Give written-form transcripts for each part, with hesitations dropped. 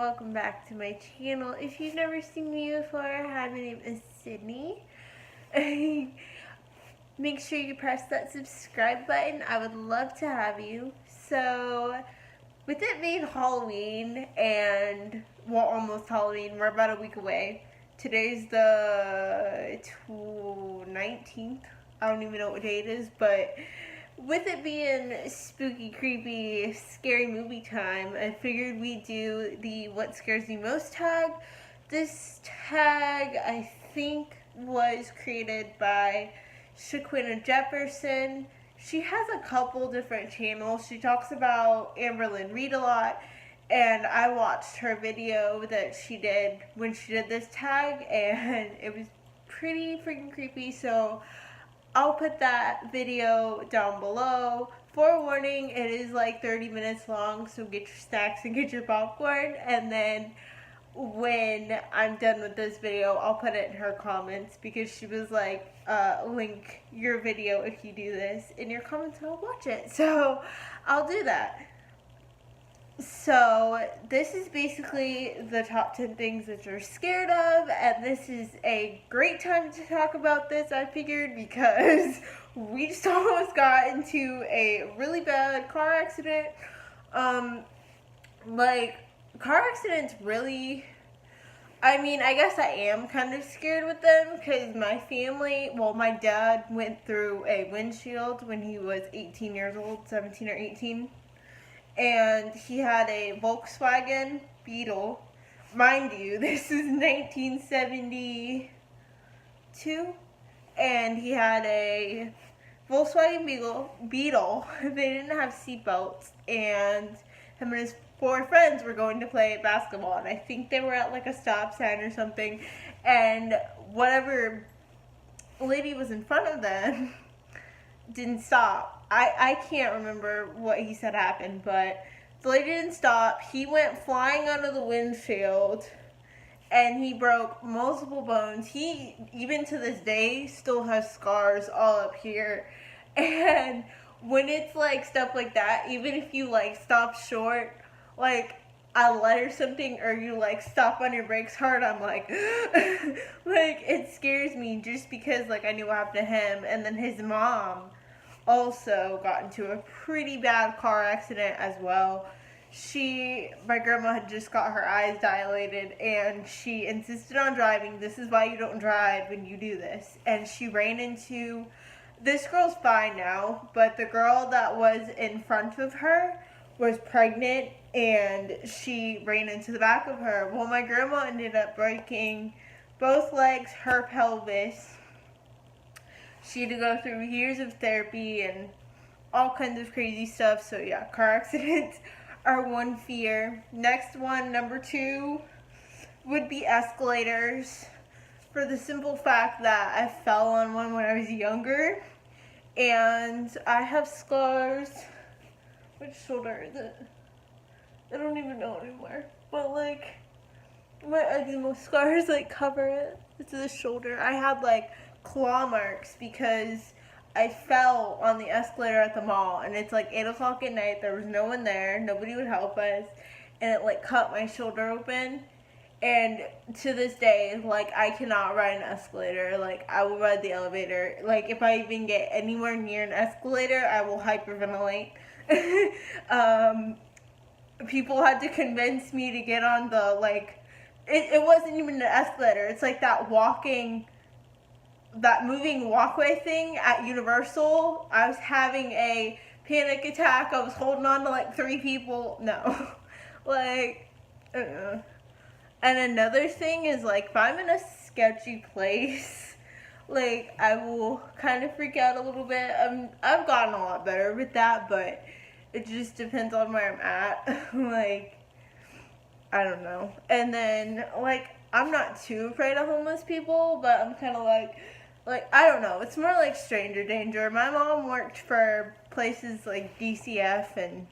welcome back to my channel. If you've never seen me before, hi, my name is Cydney. Make sure you press that subscribe button. I would love to have you. So, with it being Halloween and, well, almost Halloween, we're about a week away. Today's the 19th. I don't even know what day it is, but with it being spooky, creepy, scary movie time, I figured we'd do the What Scares Me Most tag. This tag, I think, was created by Shaquana Jefferson. She has a couple different channels. She talks about Amberlynn Reed a lot, and I watched her video that she did when she did this tag, and it was pretty freaking creepy, so I'll put that video down below. Forewarning, it is like 30 minutes long, so get your snacks and get your popcorn, and then when I'm done with this video, I'll put it in her comments, because she was like, link your video if you do this in your comments and I'll watch it. So I'll do that. So this is basically the top 10 things that you're scared of, and this is a great time to talk about this, I figured, because we just almost got into a really bad car accident. Car accidents really, I mean, I guess I am kind of scared with them, because my family, well, my dad went through a windshield when he was 18 years old, 17 or 18. And he had a Volkswagen Beetle. Mind you, this is 1972. And he had a Volkswagen Beetle. They didn't have seatbelts. And him and his 4 friends were going to play basketball. And I think they were at like a stop sign or something. And whatever lady was in front of them didn't stop. I can't remember what he said happened, but the lady didn't stop. He went flying under the windshield, and he broke multiple bones. He, even to this day, still has scars all up here. And when it's like stuff like that, even if you like stop short, like a light or something, or you like stop on your brakes hard, I'm like, like it scares me, just because like I knew what happened to him. And then his mom also got into a pretty bad car accident as well. My grandma had just got her eyes dilated, and she insisted on driving. This is why you don't drive when you do this. And she ran into, this girl's fine now, but the girl that was in front of her was pregnant, and she ran into the back of her. Well, my grandma ended up breaking both legs, her pelvis. She had to go through years of therapy and all kinds of crazy stuff. So yeah, car accidents are one fear. Next one, number 2, would be escalators. For the simple fact that I fell on one when I was younger, and I have scars. Which shoulder is it? I don't even know anymore. But like, my eczema scars like cover it. It's the shoulder. I had like claw marks because I fell on the escalator at the mall, and it's like 8 o'clock at night. There was no one there. Nobody would help us, and it like cut my shoulder open. And to this day, like, I cannot ride an escalator. Like, I will ride the elevator. Like, if I even get anywhere near an escalator, I will hyperventilate. People had to convince me to get on the, like, it wasn't even an escalator. It's like that moving walkway thing at Universal. I was having a panic attack. I was holding on to like 3 people. No. Like, and another thing is, like, if I'm in a sketchy place, like, I will kind of freak out a little bit. I've gotten a lot better with that, but it just depends on where I'm at. Like, I don't know. And then, like, I'm not too afraid of homeless people, but I'm kind of like, I don't know. It's more like stranger danger. My mom worked for places like DCF and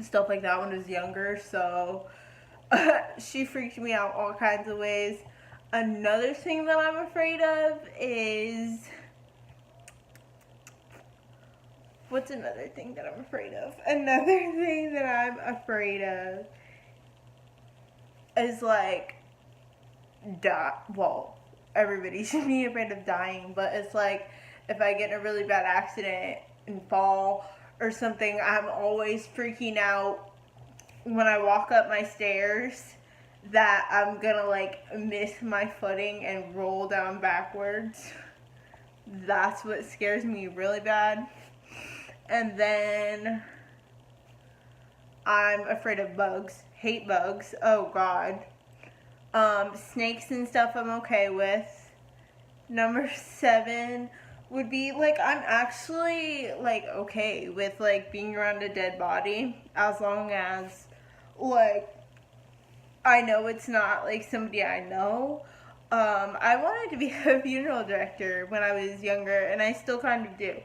stuff like that when I was younger, so she freaked me out all kinds of ways. Another thing that I'm afraid of is, what's another thing that I'm afraid of? Another thing that I'm afraid of is like, well, everybody should be afraid of dying, but it's like, if I get in a really bad accident and fall or something, I'm always freaking out when I walk up my stairs that I'm gonna like miss my footing and roll down backwards. That's what scares me really bad. And then I'm afraid of bugs. Hate bugs. Oh god. Snakes and stuff I'm okay with. Number 7 would be like, I'm actually like okay with like being around a dead body as long as like I know it's not like somebody I know. I wanted to be a funeral director when I was younger, and I still kind of do.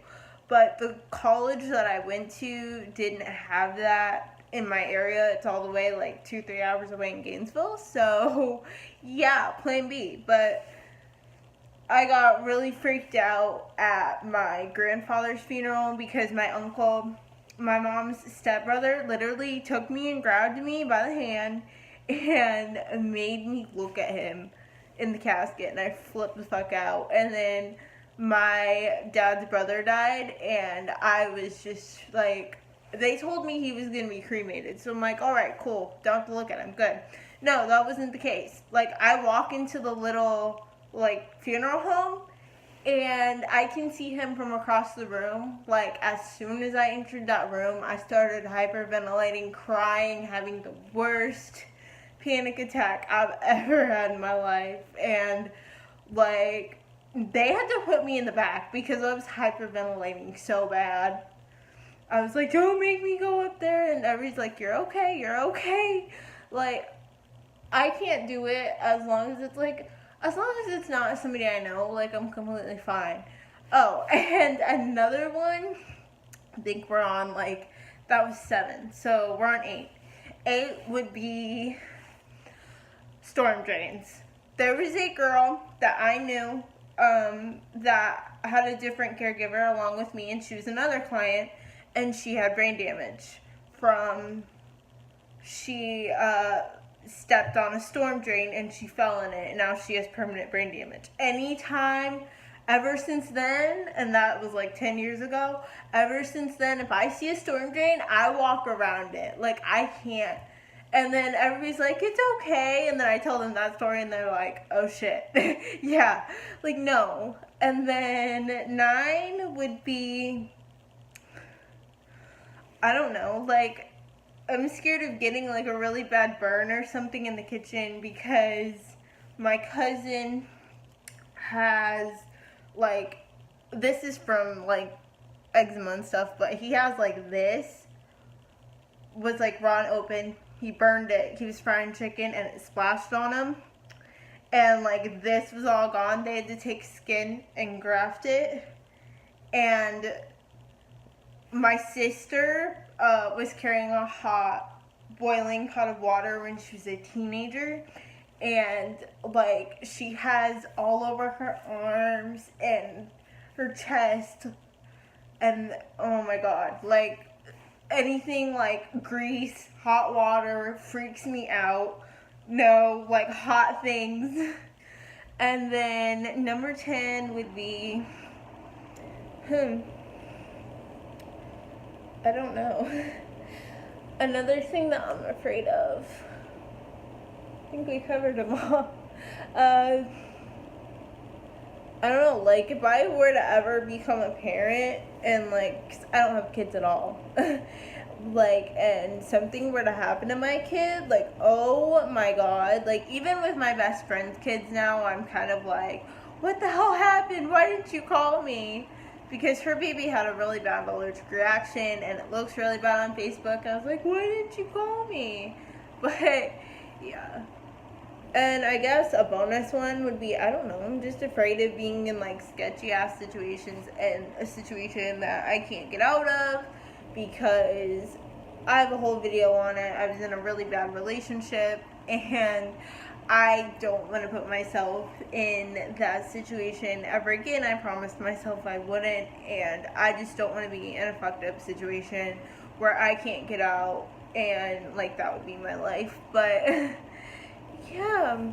But the college that I went to didn't have that in my area. It's all the way like 2-3 hours away in Gainesville. So yeah, plan B. But I got really freaked out at my grandfather's funeral because my uncle, my mom's stepbrother, literally took me and grabbed me by the hand and made me look at him in the casket, and I flipped the fuck out. And then my dad's brother died, and I was just like, they told me he was gonna be cremated, so I'm like, alright, cool, don't have to look at him, good. No, that wasn't the case. Like, I walk into the little like funeral home, and I can see him from across the room. Like, as soon as I entered that room, I started hyperventilating, crying, having the worst panic attack I've ever had in my life. And like, they had to put me in the back because I was hyperventilating so bad. I was like, don't make me go up there, and everybody's like, you're okay, you're okay. Like, I can't do it as long as it's like, as long as it's not somebody I know, like, I'm completely fine. Oh, and another one, I think we're on, like, that was 7, so we're on 8. 8 would be storm drains. There was a girl that I knew that had a different caregiver along with me, and she was another client, and she had brain damage from, she stepped on a storm drain and she fell in it, and now she has permanent brain damage. Anytime, ever since then, and that was like 10 years ago, ever since then, if I see a storm drain, I walk around it. Like, I can't. And then everybody's like, it's okay, and then I tell them that story, and they're like, oh shit. Yeah, like, no. And then 9 would be, I don't know, like, I'm scared of getting like a really bad burn or something in the kitchen because my cousin has like, this is from like eczema and stuff, but he has like, this was like raw and open. He burned it. He was frying chicken and it splashed on him. And like, this was all gone. They had to take skin and graft it. And my sister was carrying a boiling pot of water when she was a teenager, and like, she has all over her arms and her chest, and oh my god, like, anything like grease, hot water freaks me out. No, like, hot things. And then number 10 would be, I don't know. Another thing that I'm afraid of. I think we covered them all. I don't know, like, if I were to ever become a parent, and like, 'cause I don't have kids at all, like, and something were to happen to my kid, like, oh my god, like, even with my best friend's kids now, I'm kind of like, what the hell happened? Why didn't you call me? Because her baby had a really bad allergic reaction, and it looks really bad on Facebook. I was like, why didn't you call me? But, yeah. And I guess a bonus one would be, I don't know, I'm just afraid of being in, like, sketchy-ass situations, and a situation that I can't get out of, because I have a whole video on it. I was in a really bad relationship, and I don't want to put myself in that situation ever again. I promised myself I wouldn't, and I just don't want to be in a fucked up situation where I can't get out, and like, that would be my life. But yeah.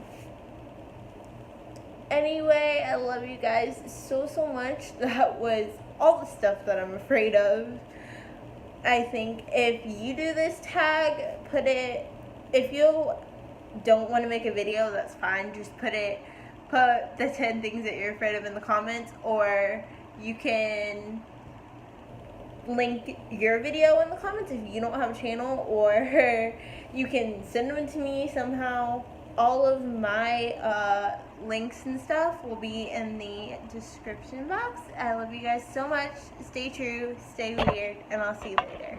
Anyway, I love you guys so much. That was all the stuff that I'm afraid of. I think if you do this tag, put it, if you don't want to make a video, that's fine. Just put the 10 things that you're afraid of in the comments, or you can link your video in the comments if you don't have a channel, or you can send them to me somehow. All of my links and stuff will be in the description box. I love you guys so much. Stay true, stay weird, and I'll see you later.